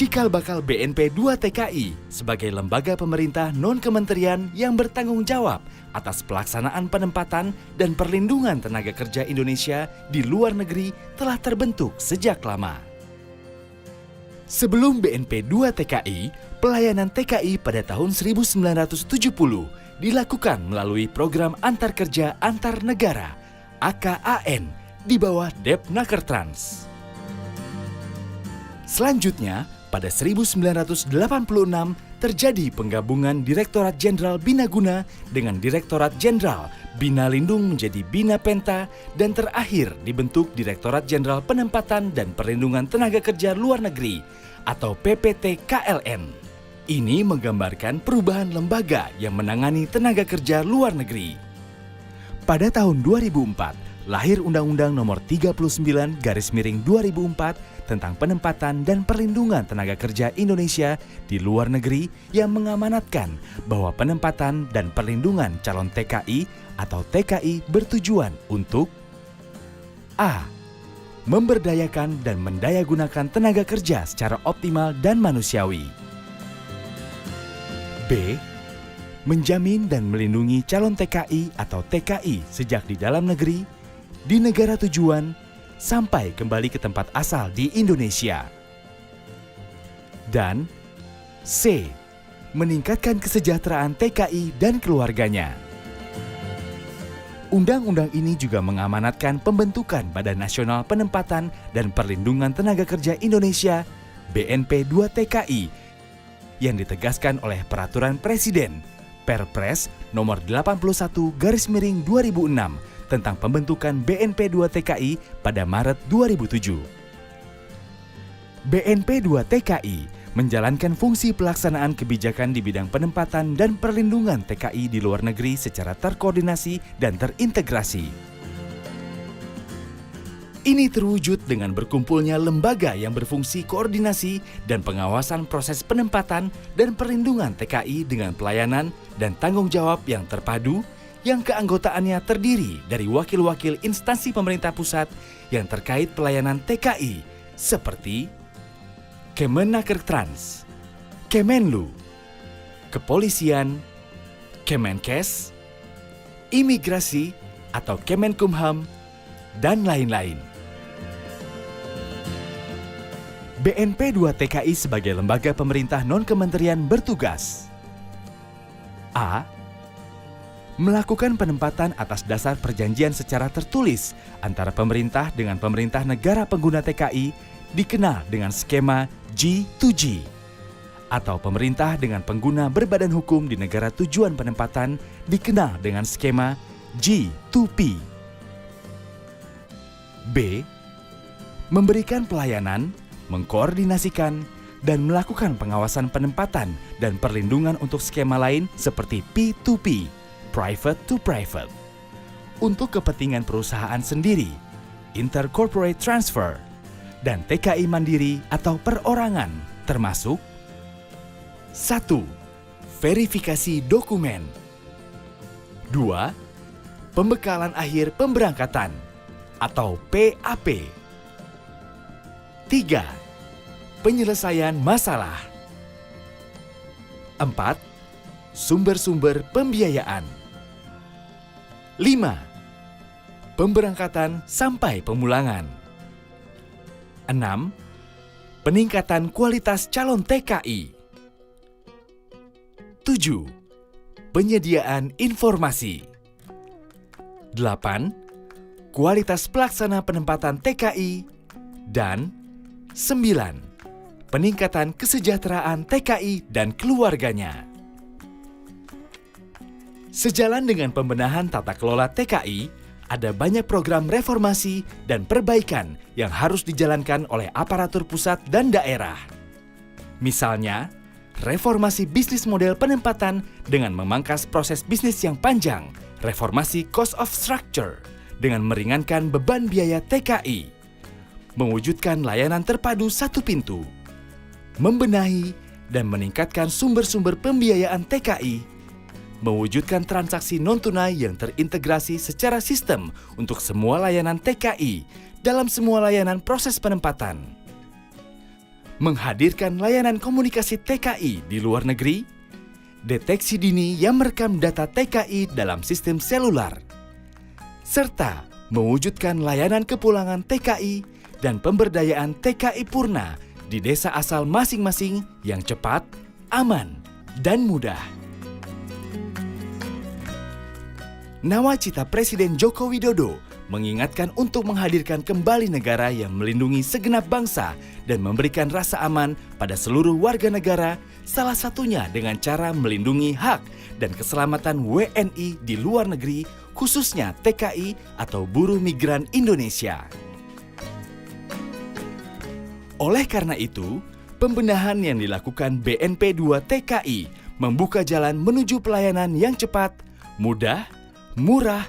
cikal bakal BNP 2 TKI sebagai lembaga pemerintah non-kementerian yang bertanggung jawab atas pelaksanaan penempatan dan perlindungan tenaga kerja Indonesia di luar negeri telah terbentuk sejak lama. Sebelum BNP 2 TKI, pelayanan TKI pada tahun 1970 dilakukan melalui program antar kerja antar negara AKAN di bawah Depnakertrans. Selanjutnya, pada 1986 terjadi penggabungan Direktorat Jenderal Bina Guna dengan Direktorat Jenderal Bina Lindung menjadi Bina Penta dan terakhir dibentuk Direktorat Jenderal Penempatan dan Perlindungan Tenaga Kerja Luar Negeri atau PPT KLN. Ini menggambarkan perubahan lembaga yang menangani tenaga kerja luar negeri. Pada tahun 2004, lahir Undang-Undang Nomor 39/2004 tentang penempatan dan perlindungan tenaga kerja Indonesia di luar negeri yang mengamanatkan bahwa penempatan dan perlindungan calon TKI atau TKI bertujuan untuk A. Memberdayakan dan mendayagunakan tenaga kerja secara optimal dan manusiawi. B. Menjamin dan melindungi calon TKI atau TKI sejak di dalam negeri, di negara tujuan, sampai kembali ke tempat asal di Indonesia. Dan C. Meningkatkan kesejahteraan TKI dan keluarganya. Undang-undang ini juga mengamanatkan pembentukan Badan Nasional Penempatan dan Perlindungan Tenaga Kerja Indonesia BNP 2 TKI yang ditegaskan oleh Peraturan Presiden Perpres Nomor 81/2006 tentang pembentukan BNP 2 TKI pada Maret 2007. BNP 2 TKI menjalankan fungsi pelaksanaan kebijakan di bidang penempatan dan perlindungan TKI di luar negeri secara terkoordinasi dan terintegrasi. Ini terwujud dengan berkumpulnya lembaga yang berfungsi koordinasi dan pengawasan proses penempatan dan perlindungan TKI dengan pelayanan dan tanggung jawab yang terpadu, yang keanggotaannya terdiri dari wakil-wakil instansi pemerintah pusat yang terkait pelayanan TKI seperti Kemenakertrans, Kemenlu, Kepolisian, Kemenkes, Imigrasi atau Kemenkumham, dan lain-lain. BNP 2 TKI sebagai lembaga pemerintah non-kementerian bertugas A. Melakukan penempatan atas dasar perjanjian secara tertulis antara pemerintah dengan pemerintah negara pengguna TKI dikenal dengan skema G2G atau pemerintah dengan pengguna berbadan hukum di negara tujuan penempatan dikenal dengan skema G2P. B. Memberikan pelayanan, mengkoordinasikan, dan melakukan pengawasan penempatan dan perlindungan untuk skema lain seperti P2P, Private to Private, untuk kepentingan perusahaan sendiri, intercorporate transfer, dan TKI mandiri atau perorangan termasuk 1. Verifikasi dokumen 2. Pembekalan akhir pemberangkatan atau PAP 3. Penyelesaian masalah 4. Sumber-sumber pembiayaan 5. Pemberangkatan sampai pemulangan 6. Peningkatan kualitas calon TKI 7. Penyediaan informasi 8. Kualitas pelaksana penempatan TKI dan 9. Peningkatan kesejahteraan TKI dan keluarganya. Sejalan dengan pembenahan tata kelola TKI, ada banyak program reformasi dan perbaikan yang harus dijalankan oleh aparatur pusat dan daerah. Misalnya, reformasi bisnis model penempatan dengan memangkas proses bisnis yang panjang, reformasi cost of structure dengan meringankan beban biaya TKI, mewujudkan layanan terpadu satu pintu, membenahi dan meningkatkan sumber-sumber pembiayaan TKI, mewujudkan transaksi non-tunai yang terintegrasi secara sistem untuk semua layanan TKI dalam semua layanan proses penempatan, menghadirkan layanan komunikasi TKI di luar negeri, deteksi dini yang merekam data TKI dalam sistem selular, serta mewujudkan layanan kepulangan TKI dan pemberdayaan TKI Purna di desa asal masing-masing yang cepat, aman, dan mudah. Nawacita Presiden Joko Widodo mengingatkan untuk menghadirkan kembali negara yang melindungi segenap bangsa dan memberikan rasa aman pada seluruh warga negara, salah satunya dengan cara melindungi hak dan keselamatan WNI di luar negeri, khususnya TKI atau buruh migran Indonesia. Oleh karena itu, pembenahan yang dilakukan BNP 2 TKI membuka jalan menuju pelayanan yang cepat, mudah, murah,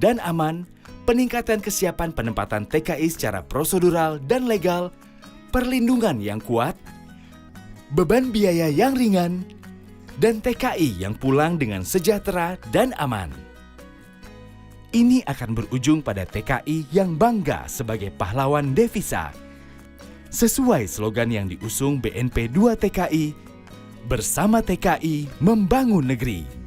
dan aman, peningkatan kesiapan penempatan TKI secara prosedural dan legal, perlindungan yang kuat, beban biaya yang ringan, dan TKI yang pulang dengan sejahtera dan aman. Ini akan berujung pada TKI yang bangga sebagai pahlawan devisa. Sesuai slogan yang diusung BNP 2 TKI, bersama TKI membangun negeri.